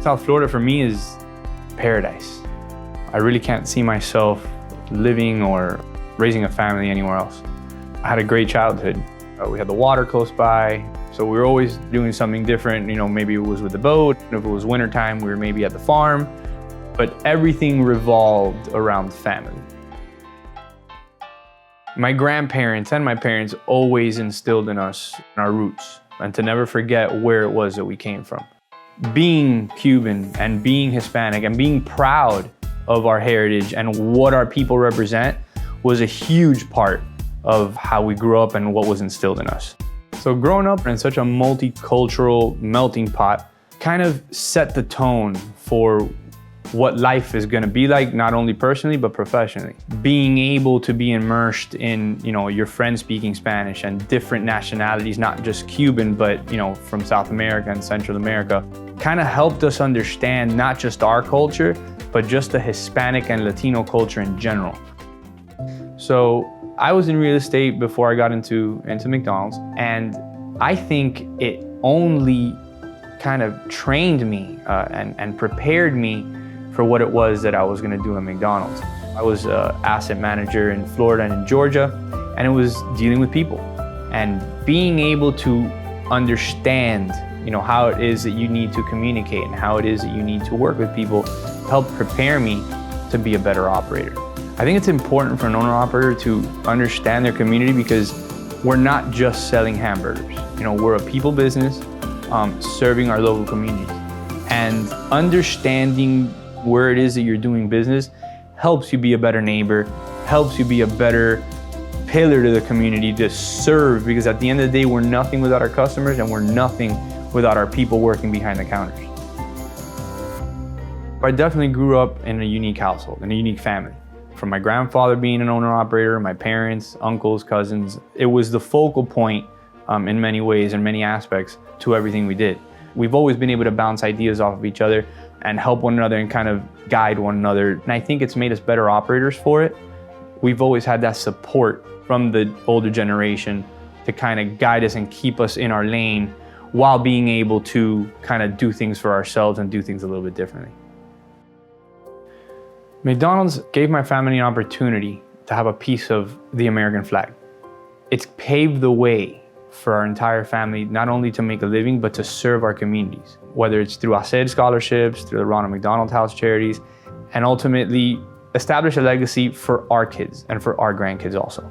South Florida for me is paradise. I really can't see myself living or raising a family anywhere else. I had a great childhood. We had the water close by, so we were always doing something different. You know, maybe it was with the boat. If it was wintertime, we were maybe at the farm, but everything revolved around family. My grandparents and my parents always instilled in us our roots and to never forget where it was that we came from. Being Cuban and being Hispanic and being proud of our heritage and what our people represent was a huge part of how we grew up and what was instilled in us. So growing up in such a multicultural melting pot kind of set the tone for what life is going to be like, not only personally, but professionally. Being able to be immersed in, your friends speaking Spanish and different nationalities, not just Cuban, but, from South America and Central America, kind of helped us understand not just our culture, but just the Hispanic and Latino culture in general. So I was in real estate before I got into McDonald's, and I think it only kind of trained me and prepared me for what it was that I was going to do at McDonald's. I was an asset manager in Florida and in Georgia, and it was dealing with people and being able to understand, how it is that you need to communicate and how it is that you need to work with people helped prepare me to be a better operator. I think it's important for an owner-operator to understand their community because we're not just selling hamburgers. We're a people business serving our local communities. And understanding where it is that you're doing business helps you be a better neighbor, helps you be a better pillar to the community to serve, because at the end of the day, we're nothing without our customers and we're nothing without our people working behind the counters. I definitely grew up in a unique household, in a unique family. From my grandfather being an owner-operator, my parents, uncles, cousins, it was the focal point in many ways and many aspects to everything we did. We've always been able to bounce ideas off of each other and help one another and kind of guide one another. And I think it's made us better operators for it. We've always had that support from the older generation to kind of guide us and keep us in our lane while being able to kind of do things for ourselves and do things a little bit differently. McDonald's gave my family an opportunity to have a piece of the American flag. It's paved the way for our entire family, not only to make a living, but to serve our communities, whether it's through ASED scholarships, through the Ronald McDonald House charities, and ultimately establish a legacy for our kids and for our grandkids also.